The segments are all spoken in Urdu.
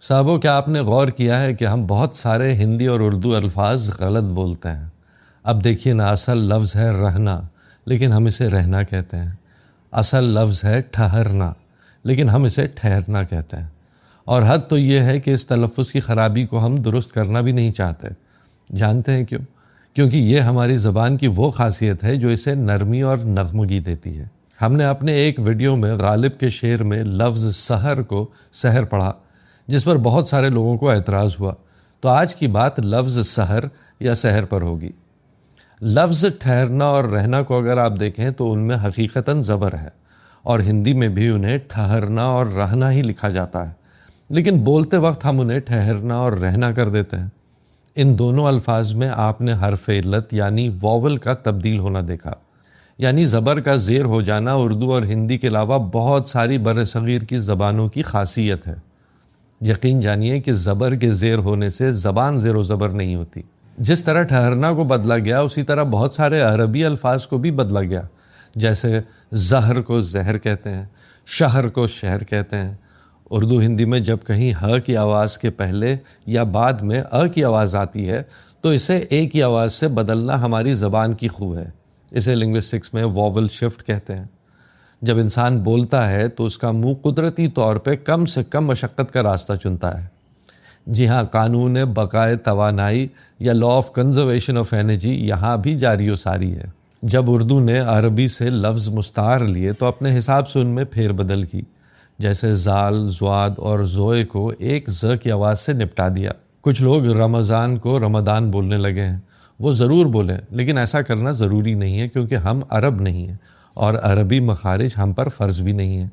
صاحبوں، کیا آپ نے غور کیا ہے کہ ہم بہت سارے ہندی اور اردو الفاظ غلط بولتے ہیں؟ اب دیکھیے نا، اصل لفظ ہے رہنا، لیکن ہم اسے رہنا کہتے ہیں۔ اصل لفظ ہے ٹھہرنا، لیکن ہم اسے ٹھہرنا کہتے ہیں۔ اور حد تو یہ ہے کہ اس تلفظ کی خرابی کو ہم درست کرنا بھی نہیں چاہتے۔ جانتے ہیں کیوں؟ کیونکہ یہ ہماری زبان کی وہ خاصیت ہے جو اسے نرمی اور نغمگی دیتی ہے۔ ہم نے اپنے ایک ویڈیو میں غالب کے شعر میں لفظ سحر کو سحر پڑھا، جس پر بہت سارے لوگوں کو اعتراض ہوا۔ تو آج کی بات لفظ سحر یا سحر پر ہوگی۔ لفظ ٹھہرنا اور رہنا کو اگر آپ دیکھیں تو ان میں حقیقتاً زبر ہے، اور ہندی میں بھی انہیں ٹھہرنا اور رہنا ہی لکھا جاتا ہے، لیکن بولتے وقت ہم انہیں ٹھہرنا اور رہنا کر دیتے ہیں۔ ان دونوں الفاظ میں آپ نے حرف علت یعنی واول کا تبدیل ہونا دیکھا، یعنی زبر کا زیر ہو جانا اردو اور ہندی کے علاوہ بہت ساری برصغیر کی زبانوں کی خاصیت ہے۔ یقین جانیے کہ زبر کے زیر ہونے سے زبان زیر و زبر نہیں ہوتی۔ جس طرح ٹھہرنا کو بدلا گیا، اسی طرح بہت سارے عربی الفاظ کو بھی بدلا گیا، جیسے زہر کو زہر کہتے ہیں، شہر کو شہر کہتے ہیں۔ اردو ہندی میں جب کہیں ہ کی آواز کے پہلے یا بعد میں ا کی آواز آتی ہے تو اسے اے کی آواز سے بدلنا ہماری زبان کی خو ہے۔ اسے لنگوسٹکس میں واول شفٹ کہتے ہیں۔ جب انسان بولتا ہے تو اس کا منہ قدرتی طور پہ کم سے کم مشقت کا راستہ چنتا ہے۔ جی ہاں، قانون بقائے توانائی یا law of conservation of energy یہاں بھی جاری و ساری ہے۔ جب اردو نے عربی سے لفظ مستعار لیے تو اپنے حساب سے ان میں پھیر بدل کی، جیسے زال، زواد اور زوئے کو ایک ز کی آواز سے نپٹا دیا۔ کچھ لوگ رمضان کو رمضان بولنے لگے ہیں۔ وہ ضرور بولیں، لیکن ایسا کرنا ضروری نہیں ہے، کیونکہ ہم عرب نہیں ہیں اور عربی مخارج ہم پر فرض بھی نہیں ہیں۔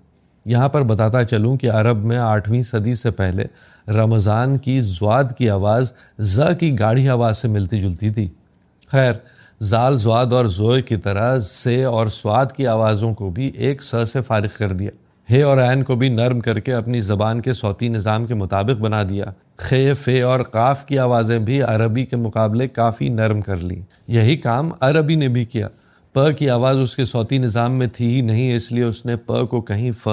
یہاں پر بتاتا چلوں کہ عرب میں 8ویں صدی سے پہلے رمضان کی زواد کی آواز ز کی گاڑھی آواز سے ملتی جلتی تھی۔ خیر، زال، زواد اور زوئے کی طرح سے اور سواد کی آوازوں کو بھی ایک س سے فارغ کر دیا۔ ہے اور عین کو بھی نرم کر کے اپنی زبان کے صوتی نظام کے مطابق بنا دیا۔ خے، فے اور قاف کی آوازیں بھی عربی کے مقابلے کافی نرم کر لی۔ یہی کام عربی نے بھی کیا۔ پ کی آواز اس کے صوتی نظام میں تھی ہی نہیں، اس لیے اس نے پ کو کہیں ف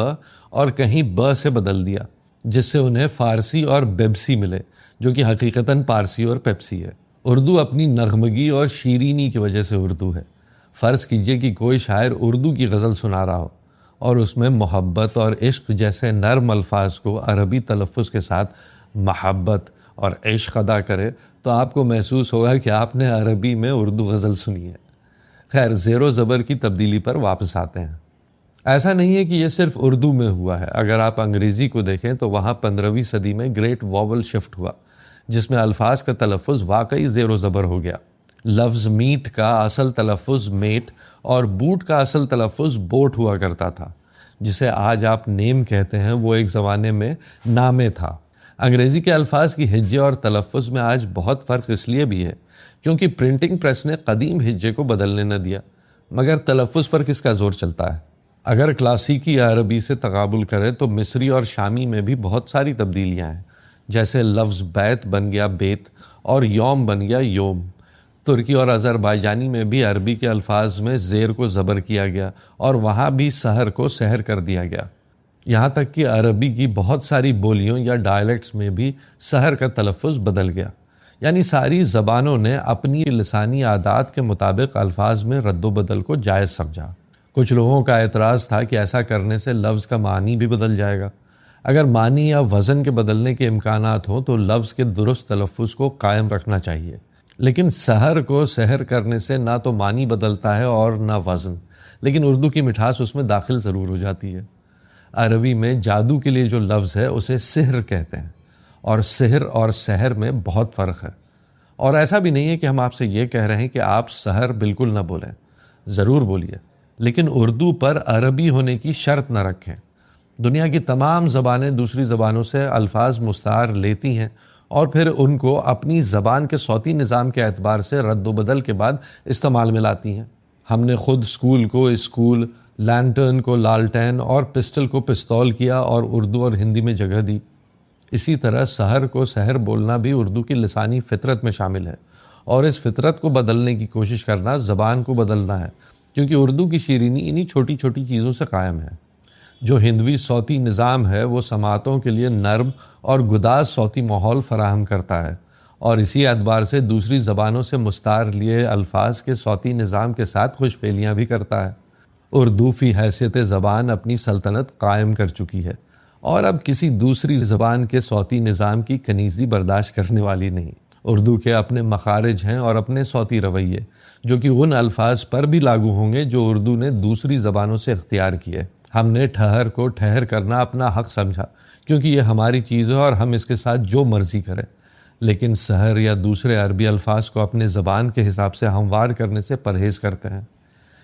اور کہیں ب سے بدل دیا، جس سے انہیں فارسی اور بیبسی ملے، جو کہ حقیقتاً پارسی اور پیپسی ہے۔ اردو اپنی نغمگی اور شیرینی کی وجہ سے اردو ہے۔ فرض کیجئے کہ کوئی شاعر اردو کی غزل سنا رہا ہو اور اس میں محبت اور عشق جیسے نرم الفاظ کو عربی تلفظ کے ساتھ محبت اور عشق ادا کرے، تو آپ کو محسوس ہوگا کہ آپ نے عربی میں اردو غزل سنی ہے۔ خیر، زیر و زبر کی تبدیلی پر واپس آتے ہیں۔ ایسا نہیں ہے کہ یہ صرف اردو میں ہوا ہے۔ اگر آپ انگریزی کو دیکھیں تو وہاں 15ویں صدی میں گریٹ واول شفٹ ہوا، جس میں الفاظ کا تلفظ واقعی زیر و زبر ہو گیا۔ لفظ میٹ کا اصل تلفظ میٹ اور بوٹ کا اصل تلفظ بوٹ ہوا کرتا تھا۔ جسے آج آپ نیم کہتے ہیں، وہ ایک زمانے میں نامے تھا۔ انگریزی کے الفاظ کی ہجے اور تلفظ میں آج بہت فرق اس لیے بھی ہے کیونکہ پرنٹنگ پریس نے قدیم ہجے کو بدلنے نہ دیا، مگر تلفظ پر کس کا زور چلتا ہے؟ اگر کلاسیکی عربی سے تقابل کرے تو مصری اور شامی میں بھی بہت ساری تبدیلیاں ہیں، جیسے لفظ بیت بن گیا بیت اور یوم بن گیا یوم۔ ترکی اور آذربائیجانی میں بھی عربی کے الفاظ میں زیر کو زبر کیا گیا اور وہاں بھی سحر کو سحر کر دیا گیا۔ یہاں تک کہ عربی کی بہت ساری بولیوں یا ڈائلیکٹس میں بھی سحر کا تلفظ بدل گیا۔ یعنی ساری زبانوں نے اپنی لسانی عادات کے مطابق الفاظ میں رد و بدل کو جائز سمجھا۔ کچھ لوگوں کا اعتراض تھا کہ ایسا کرنے سے لفظ کا معنی بھی بدل جائے گا۔ اگر معنی یا وزن کے بدلنے کے امکانات ہوں تو لفظ کے درست تلفظ کو قائم رکھنا چاہیے، لیکن سحر کو سحر کرنے سے نہ تو معنی بدلتا ہے اور نہ وزن، لیکن اردو کی مٹھاس اس میں داخل ضرور ہو جاتی ہے۔ عربی میں جادو کے لیے جو لفظ ہے اسے سحر کہتے ہیں، اور سحر اور سحر میں بہت فرق ہے۔ اور ایسا بھی نہیں ہے کہ ہم آپ سے یہ کہہ رہے ہیں کہ آپ سحر بالکل نہ بولیں، ضرور بولیے، لیکن اردو پر عربی ہونے کی شرط نہ رکھیں۔ دنیا کی تمام زبانیں دوسری زبانوں سے الفاظ مستعار لیتی ہیں اور پھر ان کو اپنی زبان کے صوتی نظام کے اعتبار سے رد و بدل کے بعد استعمال میں لاتی ہیں۔ ہم نے خود اسکول کو اسکول، لینٹرن کو لالٹین اور پسٹل کو پستول کیا اور اردو اور ہندی میں جگہ دی۔ اسی طرح سحر کو سحر بولنا بھی اردو کی لسانی فطرت میں شامل ہے، اور اس فطرت کو بدلنے کی کوشش کرنا زبان کو بدلنا ہے، کیونکہ اردو کی شیرینی انہی چھوٹی چھوٹی چیزوں سے قائم ہے۔ جو ہندوی صوتی نظام ہے وہ سماعتوں کے لیے نرم اور گداز صوتی ماحول فراہم کرتا ہے، اور اسی اعتبار سے دوسری زبانوں سے مستعار لیے الفاظ کے صوتی نظام کے ساتھ خوش فعلیاں بھی کرتا ہے۔ اردو فی حیثیت زبان اپنی سلطنت قائم کر چکی ہے، اور اب کسی دوسری زبان کے صوتی نظام کی کنیزی برداشت کرنے والی نہیں۔ اردو کے اپنے مخارج ہیں اور اپنے صوتی رویے، جو کہ ان الفاظ پر بھی لاگو ہوں گے جو اردو نے دوسری زبانوں سے اختیار کیے۔ ہم نے ٹھہر کو ٹھہر کرنا اپنا حق سمجھا، کیونکہ یہ ہماری چیز ہے اور ہم اس کے ساتھ جو مرضی کریں، لیکن سحر یا دوسرے عربی الفاظ کو اپنے زبان کے حساب سے ہموار کرنے سے پرہیز کرتے ہیں۔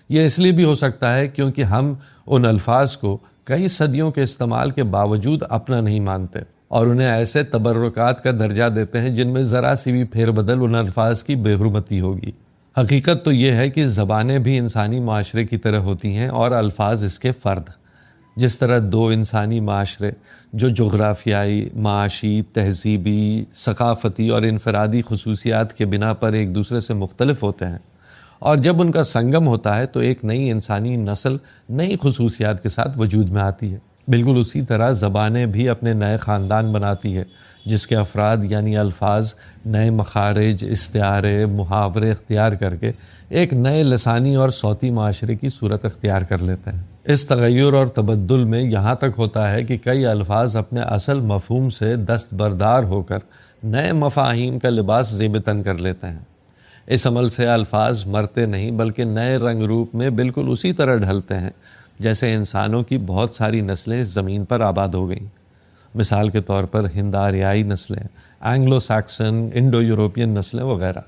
یہ اس لیے بھی ہو سکتا ہے کیونکہ ہم ان الفاظ کو کئی صدیوں کے استعمال کے باوجود اپنا نہیں مانتے، اور انہیں ایسے تبرکات کا درجہ دیتے ہیں جن میں ذرا سی بھی پھیر بدل ان الفاظ کی بے حرمتی ہوگی۔ حقیقت تو یہ ہے کہ زبانیں بھی انسانی معاشرے کی طرح ہوتی ہیں اور الفاظ اس کے فرد۔ جس طرح دو انسانی معاشرے جو جغرافیائی، معاشی، تہذیبی، ثقافتی اور انفرادی خصوصیات کے بنا پر ایک دوسرے سے مختلف ہوتے ہیں، اور جب ان کا سنگم ہوتا ہے تو ایک نئی انسانی نسل نئی خصوصیات کے ساتھ وجود میں آتی ہے، بالکل اسی طرح زبانیں بھی اپنے نئے خاندان بناتی ہے، جس کے افراد یعنی الفاظ نئے مخارج، استعارے، محاورے اختیار کر کے ایک نئے لسانی اور صوتی معاشرے کی صورت اختیار کر لیتے ہیں۔ اس تغیر اور تبدل میں یہاں تک ہوتا ہے کہ کئی الفاظ اپنے اصل مفہوم سے دستبردار ہو کر نئے مفاہیم کا لباس زیب تن کر لیتے ہیں۔ اس عمل سے الفاظ مرتے نہیں بلکہ نئے رنگ روپ میں بالکل اسی طرح ڈھلتے ہیں جیسے انسانوں کی بہت ساری نسلیں اس زمین پر آباد ہو گئیں۔ مثال کے طور پر ہند آریائی نسلیں، اینگلو سیکسن، انڈو یورپین نسلیں وغیرہ۔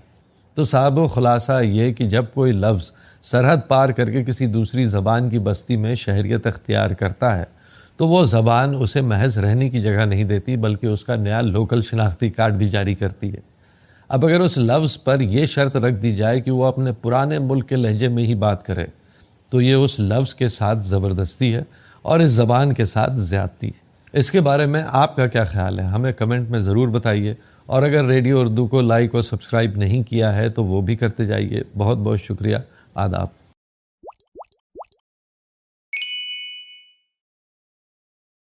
تو صاحب خلاصہ یہ کہ جب کوئی لفظ سرحد پار کر کے کسی دوسری زبان کی بستی میں شہریت اختیار کرتا ہے تو وہ زبان اسے محض رہنے کی جگہ نہیں دیتی بلکہ اس کا نیا لوکل شناختی کارڈ بھی جاری کرتی ہے۔ اب اگر اس لفظ پر یہ شرط رکھ دی جائے کہ وہ اپنے پرانے ملک کے لہجے میں ہی بات کرے تو یہ اس لفظ کے ساتھ زبردستی ہے اور اس زبان کے ساتھ زیادتی۔ اس کے بارے میں آپ کا کیا خیال ہے؟ ہمیں کمنٹ میں ضرور بتائیے، اور اگر ریڈیو اردو کو لائک اور سبسکرائب نہیں کیا ہے تو وہ بھی کرتے جائیے۔ بہت بہت شکریہ۔ آداب۔